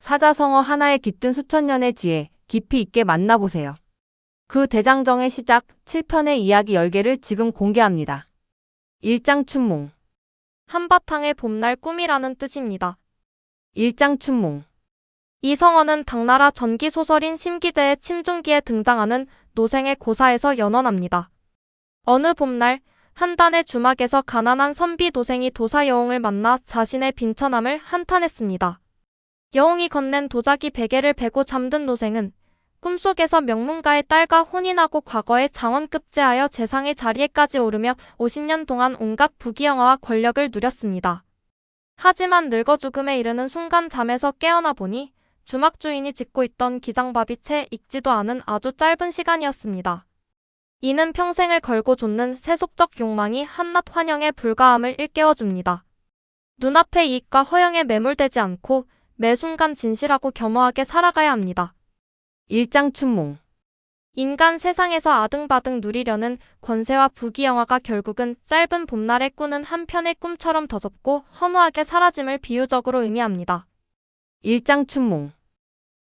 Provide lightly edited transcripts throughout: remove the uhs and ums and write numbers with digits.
사자성어 하나에 깃든 수천 년의 지혜, 깊이 있게 만나보세요. 그 대장정의 시작 7편의 이야기 10개를 지금 공개합니다. 1장 춘몽. 한바탕의 봄날 꿈이라는 뜻입니다. 1장 춘몽. 이 성어는 당나라 전기 소설인 심기재의 침중기에 등장하는 노생의 고사에서 연원합니다. 어느 봄날 한 단의 주막에서 가난한 선비 노생이 도사 여웅을 만나 자신의 빈처남을 한탄했습니다. 여웅이 건넨 도자기 베개를 베고 잠든 노생은 꿈속에서 명문가의 딸과 혼인하고 과거에 장원급제하여 재상의 자리에까지 오르며 50년 동안 온갖 부귀영화와 권력을 누렸습니다. 하지만 늙어 죽음에 이르는 순간 잠에서 깨어나 보니 주막 주인이 짓고 있던 기장밥이 채 익지도 않은 아주 짧은 시간이었습니다. 이는 평생을 걸고 좇는 세속적 욕망이 한낱 환영의 불가함을 일깨워줍니다. 눈앞의 이익과 허영에 매몰되지 않고 매 순간 진실하고 겸허하게 살아가야 합니다. 1장 춘몽. 인간 세상에서 아등바등 누리려는 권세와 부귀영화가 결국은 짧은 봄날에 꾸는 한 편의 꿈처럼 더덥고 허무하게 사라짐을 비유적으로 의미합니다. 1장 춘몽.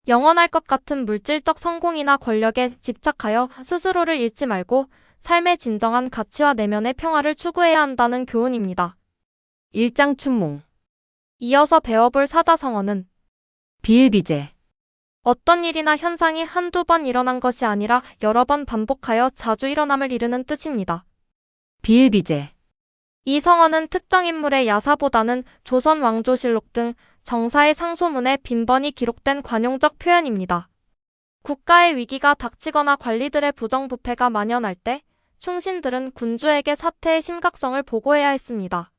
영원할 것 같은 물질적 성공이나 권력에 집착하여 스스로를 잃지 말고 삶의 진정한 가치와 내면의 평화를 추구해야 한다는 교훈입니다. 1장 춘몽. 이어서 배워볼 사자성어는 비일비재. 어떤 일이나 현상이 한두 번 일어난 것이 아니라 여러 번 반복하여 자주 일어남을 이르는 뜻입니다. 비일비재. 이 성어는 특정 인물의 야사보다는 조선 왕조실록 등 정사의 상소문에 빈번히 기록된 관용적 표현입니다. 국가의 위기가 닥치거나 관리들의 부정부패가 만연할 때 충신들은 군주에게 사태의 심각성을 보고해야 했습니다.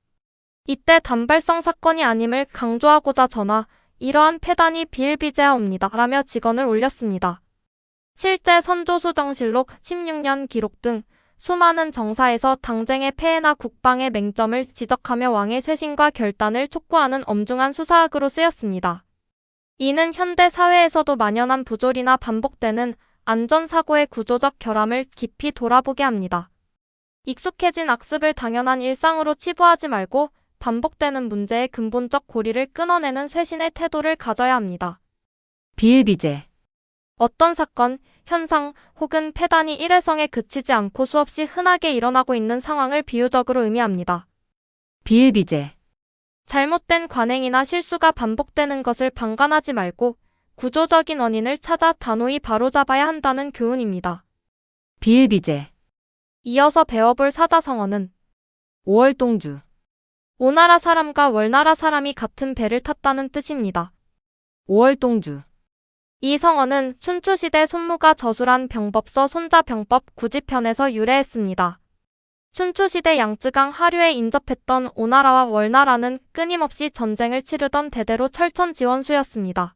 이때 단발성 사건이 아님을 강조하고자 전하 이러한 패단이 비일비재하옵니다 라며 직언을 올렸습니다. 실제 선조수정실록 16년 기록 등 수많은 정사에서 당쟁의 폐해나 국방의 맹점을 지적하며 왕의 쇄신과 결단을 촉구하는 엄중한 수사학으로 쓰였습니다. 이는 현대 사회에서도 만연한 부조리나 반복되는 안전사고의 구조적 결함을 깊이 돌아보게 합니다. 익숙해진 악습을 당연한 일상으로 치부하지 말고 반복되는 문제의 근본적 고리를 끊어내는 쇄신의 태도를 가져야 합니다. 비일비재. 어떤 사건, 현상 혹은 패단이 일회성에 그치지 않고 수없이 흔하게 일어나고 있는 상황을 비유적으로 의미합니다. 비일비재. 잘못된 관행이나 실수가 반복되는 것을 방관하지 말고 구조적인 원인을 찾아 단호히 바로잡아야 한다는 교훈입니다. 비일비재. 이어서 배워볼 사자성어는 오월동주. 오나라 사람과 월나라 사람이 같은 배를 탔다는 뜻입니다. 오월동주. 이 성어는 춘추시대 손무가 저술한 병법서 손자병법 구지편에서 유래했습니다. 춘추시대 양쯔강 하류에 인접했던 오나라와 월나라는 끊임없이 전쟁을 치르던 대대로 철천지원수였습니다.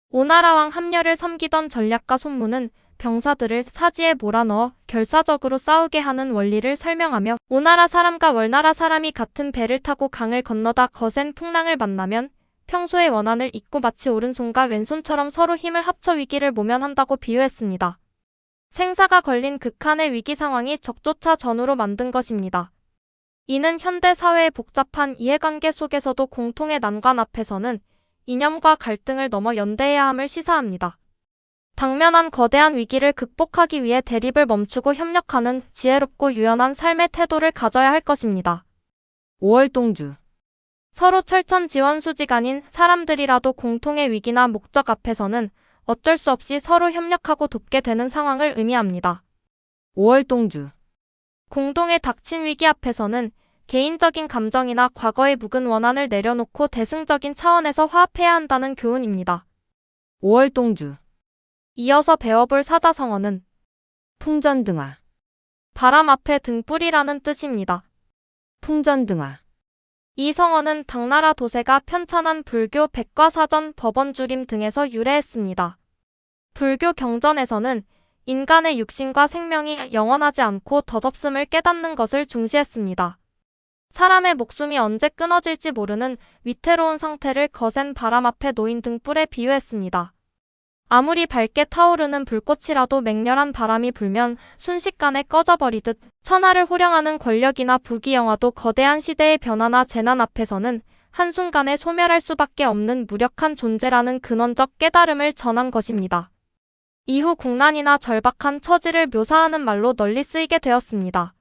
오나라왕 함려를 섬기던 전략가 손무는 병사들을 사지에 몰아넣어 결사적으로 싸우게 하는 원리를 설명하며 오나라 사람과 월나라 사람이 같은 배를 타고 강을 건너다 거센 풍랑을 만나면 평소의 원한을 잊고 마치 오른손과 왼손처럼 서로 힘을 합쳐 위기를 모면한다고 비유했습니다. 생사가 걸린 극한의 위기 상황이 적조차 전우로 만든 것입니다. 이는 현대 사회의 복잡한 이해관계 속에서도 공통의 난관 앞에서는 이념과 갈등을 넘어 연대해야 함을 시사합니다. 당면한 거대한 위기를 극복하기 위해 대립을 멈추고 협력하는 지혜롭고 유연한 삶의 태도를 가져야 할 것입니다. 오월동주. 서로 철천지원수지간인 사람들이라도 공통의 위기나 목적 앞에서는 어쩔 수 없이 서로 협력하고 돕게 되는 상황을 의미합니다. 오월동주. 공동에 닥친 위기 앞에서는 개인적인 감정이나 과거의 묵은 원한을 내려놓고 대승적인 차원에서 화합해야 한다는 교훈입니다. 오월동주. 이어서 배워볼 사자성어는 풍전등화. 바람 앞에 등불이라는 뜻입니다. 풍전등화. 이 성어는 당나라 도세가 편찬한 불교 백과사전 법원주림 등에서 유래했습니다. 불교 경전에서는 인간의 육신과 생명이 영원하지 않고 덧없음을 깨닫는 것을 중시했습니다. 사람의 목숨이 언제 끊어질지 모르는 위태로운 상태를 거센 바람 앞에 놓인 등불에 비유했습니다. 아무리 밝게 타오르는 불꽃이라도 맹렬한 바람이 불면 순식간에 꺼져버리듯 천하를 호령하는 권력이나 부귀영화도 거대한 시대의 변화나 재난 앞에서는 한순간에 소멸할 수밖에 없는 무력한 존재라는 근원적 깨달음을 전한 것입니다. 이후 국난이나 절박한 처지를 묘사하는 말로 널리 쓰이게 되었습니다.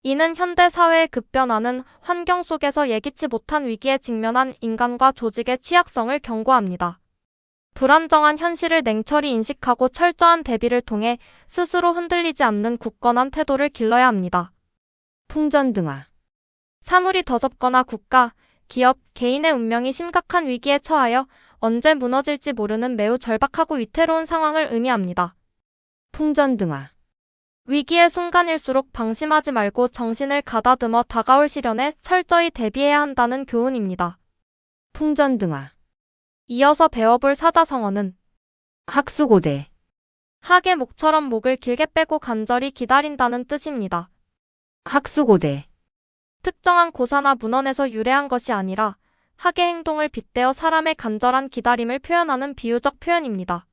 이는 현대 사회의 급변하는 환경 속에서 예기치 못한 위기에 직면한 인간과 조직의 취약성을 경고합니다. 불안정한 현실을 냉철히 인식하고 철저한 대비를 통해 스스로 흔들리지 않는 굳건한 태도를 길러야 합니다. 풍전등화. 사물이 더럽거나 국가, 기업, 개인의 운명이 심각한 위기에 처하여 언제 무너질지 모르는 매우 절박하고 위태로운 상황을 의미합니다. 풍전등화. 위기의 순간일수록 방심하지 말고 정신을 가다듬어 다가올 시련에 철저히 대비해야 한다는 교훈입니다. 풍전등화. 이어서 배워볼 사자성어는 학수고대. 학의 목처럼 목을 길게 빼고 간절히 기다린다는 뜻입니다. 학수고대. 특정한 고사나 문헌에서 유래한 것이 아니라 학의 행동을 빗대어 사람의 간절한 기다림을 표현하는 비유적 표현입니다.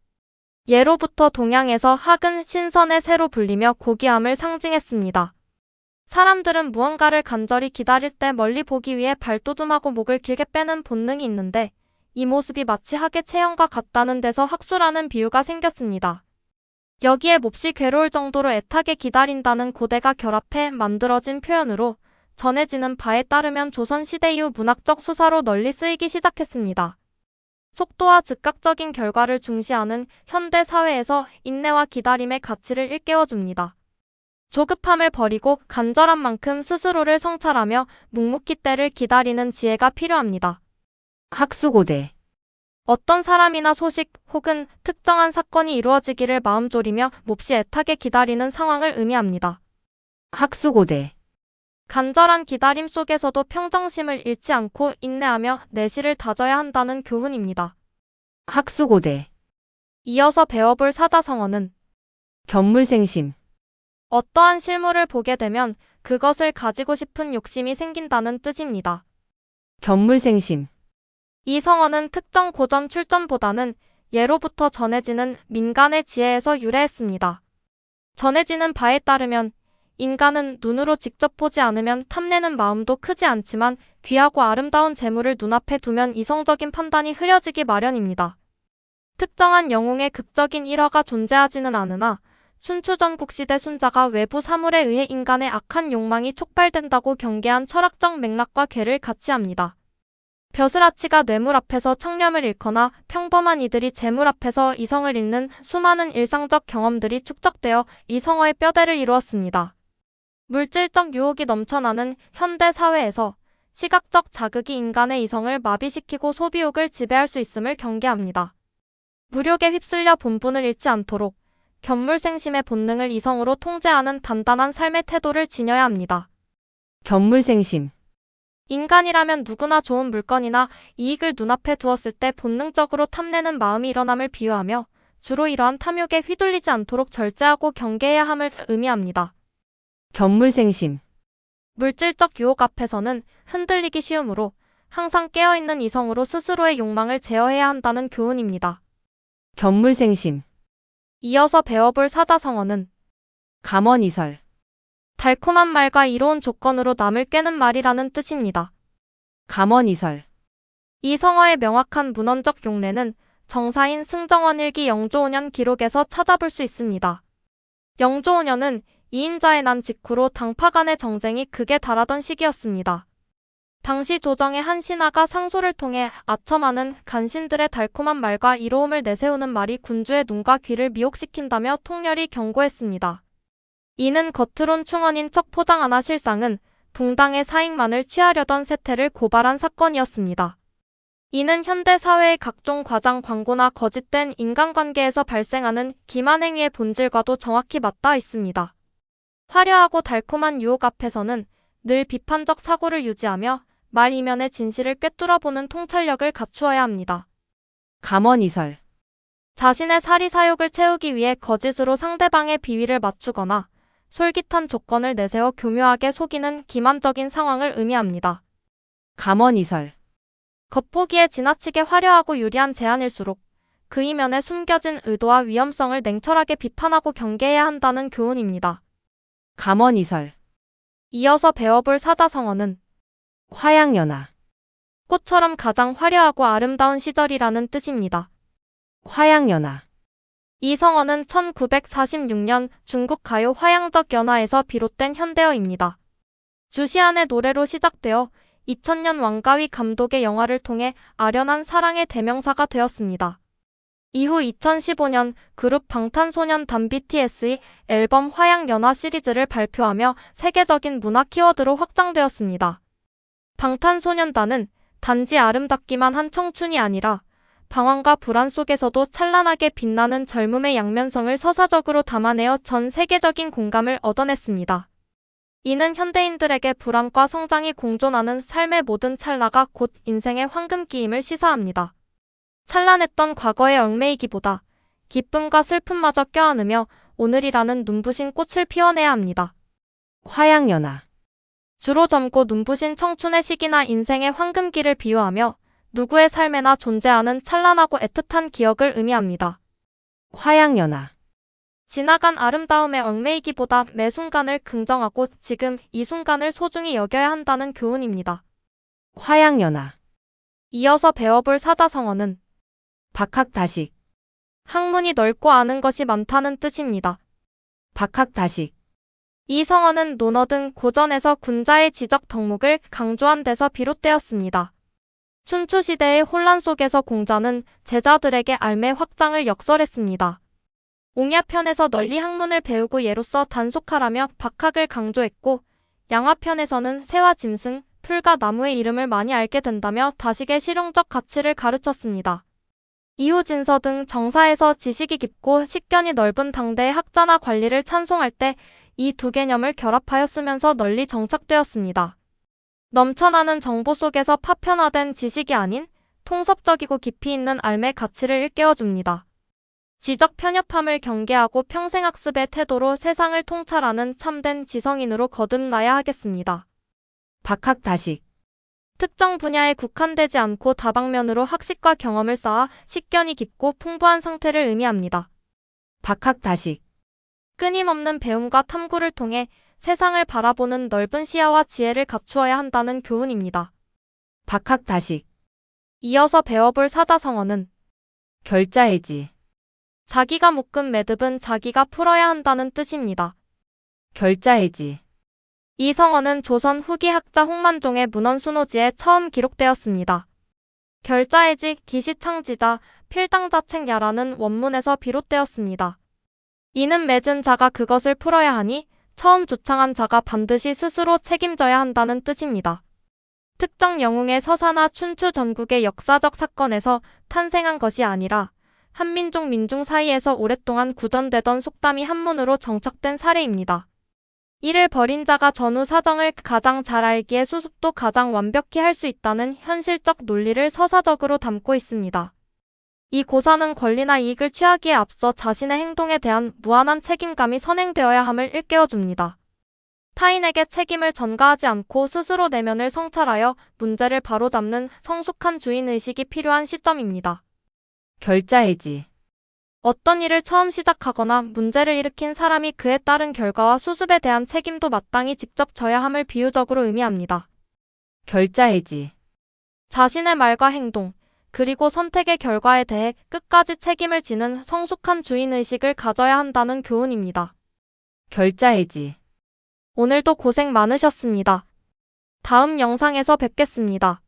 예로부터 동양에서 학은 신선의 새로 불리며 고귀함을 상징했습니다. 사람들은 무언가를 간절히 기다릴 때 멀리 보기 위해 발돋움하고 목을 길게 빼는 본능이 있는데 이 모습이 마치 학의 체형과 같다는 데서 학수라는 비유가 생겼습니다. 여기에 몹시 괴로울 정도로 애타게 기다린다는 고대가 결합해 만들어진 표현으로 전해지는 바에 따르면 조선시대 이후 문학적 수사로 널리 쓰이기 시작했습니다. 속도와 즉각적인 결과를 중시하는 현대 사회에서 인내와 기다림의 가치를 일깨워줍니다. 조급함을 버리고 간절한 만큼 스스로를 성찰하며 묵묵히 때를 기다리는 지혜가 필요합니다. 학수고대. 어떤 사람이나 소식 혹은 특정한 사건이 이루어지기를 마음졸이며 몹시 애타게 기다리는 상황을 의미합니다. 학수고대. 간절한 기다림 속에서도 평정심을 잃지 않고 인내하며 내실을 다져야 한다는 교훈입니다. 학수고대. 이어서 배워볼 사자성어는 견물생심. 어떠한 실물을 보게 되면 그것을 가지고 싶은 욕심이 생긴다는 뜻입니다. 견물생심. 이 성어는 특정 고전 출전보다는 예로부터 전해지는 민간의 지혜에서 유래했습니다. 전해지는 바에 따르면 인간은 눈으로 직접 보지 않으면 탐내는 마음도 크지 않지만 귀하고 아름다운 재물을 눈앞에 두면 이성적인 판단이 흐려지기 마련입니다. 특정한 영웅의 극적인 일화가 존재하지는 않으나 춘추전국시대 순자가 외부 사물에 의해 인간의 악한 욕망이 촉발된다고 경계한 철학적 맥락과 궤를 같이 합니다. 벼슬아치가 뇌물 앞에서 청렴을 잃거나 평범한 이들이 재물 앞에서 이성을 잃는 수많은 일상적 경험들이 축적되어 이 성어의 뼈대를 이루었습니다. 물질적 유혹이 넘쳐나는 현대 사회에서 시각적 자극이 인간의 이성을 마비시키고 소비욕을 지배할 수 있음을 경계합니다. 무력에 휩쓸려 본분을 잃지 않도록 견물생심의 본능을 이성으로 통제하는 단단한 삶의 태도를 지녀야 합니다. 견물생심. 인간이라면 누구나 좋은 물건이나 이익을 눈앞에 두었을 때 본능적으로 탐내는 마음이 일어남을 비유하며 주로 이러한 탐욕에 휘둘리지 않도록 절제하고 경계해야 함을 의미합니다. 견물생심. 물질적 유혹 앞에서는 흔들리기 쉬우므로 항상 깨어있는 이성으로 스스로의 욕망을 제어해야 한다는 교훈입니다. 견물생심. 이어서 배워볼 사자성어는 감언이설. 달콤한 말과 이로운 조건으로 남을 꿰는 말이라는 뜻입니다. 감언이설. 이 성어의 명확한 문헌적 용례는 정사인 승정원 일기 영조 5년 기록에서 찾아볼 수 있습니다. 영조 5년은 이인자의 난 직후로 당파 간의 정쟁이 극에 달하던 시기였습니다. 당시 조정의 한 신하가 상소를 통해 아첨하는 간신들의 달콤한 말과 이로움을 내세우는 말이 군주의 눈과 귀를 미혹시킨다며 통렬히 경고했습니다. 이는 겉으론 충언인 척 포장하나 실상은 붕당의 사익만을 취하려던 세태를 고발한 사건이었습니다. 이는 현대 사회의 각종 과장 광고나 거짓된 인간관계에서 발생하는 기만 행위의 본질과도 정확히 맞닿아 있습니다. 화려하고 달콤한 유혹 앞에서는 늘 비판적 사고를 유지하며 말 이면의 진실을 꿰뚫어보는 통찰력을 갖추어야 합니다. 감언이설. 자신의 사리사욕을 채우기 위해 거짓으로 상대방의 비위를 맞추거나 솔깃한 조건을 내세워 교묘하게 속이는 기만적인 상황을 의미합니다. 감언이설. 겉보기에 지나치게 화려하고 유리한 제안일수록 그 이면에 숨겨진 의도와 위험성을 냉철하게 비판하고 경계해야 한다는 교훈입니다. 감언이설. 이어서 배워볼 사자성어는 화양연화. 꽃처럼 가장 화려하고 아름다운 시절이라는 뜻입니다. 화양연화. 이 성어는 1946년 중국 가요 화양적 연화에서 비롯된 현대어입니다. 주시안의 노래로 시작되어 2000년 왕가위 감독의 영화를 통해 아련한 사랑의 대명사가 되었습니다. 이후 2015년 그룹 방탄소년단 BTS의 앨범 화양연화 시리즈를 발표하며 세계적인 문화 키워드로 확장되었습니다. 방탄소년단은 단지 아름답기만 한 청춘이 아니라 방황과 불안 속에서도 찬란하게 빛나는 젊음의 양면성을 서사적으로 담아내어 전 세계적인 공감을 얻어냈습니다. 이는 현대인들에게 불안과 성장이 공존하는 삶의 모든 찰나가 곧 인생의 황금기임을 시사합니다. 찬란했던 과거에 얽매이기보다 기쁨과 슬픔마저 껴안으며 오늘이라는 눈부신 꽃을 피워내야 합니다. 화양연화. 주로 젊고 눈부신 청춘의 시기나 인생의 황금기를 비유하며 누구의 삶에나 존재하는 찬란하고 애틋한 기억을 의미합니다. 화양연화. 지나간 아름다움에 얽매이기보다 매 순간을 긍정하고 지금 이 순간을 소중히 여겨야 한다는 교훈입니다. 화양연화. 이어서 배워볼 사자성어는 박학다식. 학문이 넓고 아는 것이 많다는 뜻입니다. 박학다식. 이 성어는 논어 등 고전에서 군자의 지적 덕목을 강조한 데서 비롯되었습니다. 춘추시대의 혼란 속에서 공자는 제자들에게 알매 확장을 역설했습니다. 옹야편에서 널리 학문을 배우고 예로써 단속하라며 박학을 강조했고 양화편에서는 새와 짐승, 풀과 나무의 이름을 많이 알게 된다며 다식의 실용적 가치를 가르쳤습니다. 이후 진서 등 정사에서 지식이 깊고 식견이 넓은 당대의 학자나 관리를 찬송할 때 이 두 개념을 결합하여 쓰면서 널리 정착되었습니다. 넘쳐나는 정보 속에서 파편화된 지식이 아닌 통섭적이고 깊이 있는 알매 가치를 일깨워줍니다. 지적 편협함을 경계하고 평생학습의 태도로 세상을 통찰하는 참된 지성인으로 거듭나야 하겠습니다. 박학다식. 특정 분야에 국한되지 않고 다방면으로 학식과 경험을 쌓아 식견이 깊고 풍부한 상태를 의미합니다. 박학다식. 끊임없는 배움과 탐구를 통해 세상을 바라보는 넓은 시야와 지혜를 갖추어야 한다는 교훈입니다. 박학다식. 이어서 배워볼 사자성어는 결자해지. 자기가 묶은 매듭은 자기가 풀어야 한다는 뜻입니다. 결자해지. 이 성어는 조선 후기 학자 홍만종의 문헌순호지에 처음 기록되었습니다. 결자해지 기시창지자 필당자책야라는 원문에서 비롯되었습니다. 이는 맺은 자가 그것을 풀어야 하니 처음 주창한 자가 반드시 스스로 책임져야 한다는 뜻입니다. 특정 영웅의 서사나 춘추 전국의 역사적 사건에서 탄생한 것이 아니라 한민족 민중 사이에서 오랫동안 구전되던 속담이 한문으로 정착된 사례입니다. 이를 벌인 자가 전후 사정을 가장 잘 알기에 수습도 가장 완벽히 할 수 있다는 현실적 논리를 서사적으로 담고 있습니다. 이 고사는 권리나 이익을 취하기에 앞서 자신의 행동에 대한 무한한 책임감이 선행되어야 함을 일깨워줍니다. 타인에게 책임을 전가하지 않고 스스로 내면을 성찰하여 문제를 바로잡는 성숙한 주인의식이 필요한 시점입니다. 결자해지. 어떤 일을 처음 시작하거나 문제를 일으킨 사람이 그에 따른 결과와 수습에 대한 책임도 마땅히 직접 져야 함을 비유적으로 의미합니다. 결자해지. 자신의 말과 행동, 그리고 선택의 결과에 대해 끝까지 책임을 지는 성숙한 주인의식을 가져야 한다는 교훈입니다. 결자해지. 오늘도 고생 많으셨습니다. 다음 영상에서 뵙겠습니다.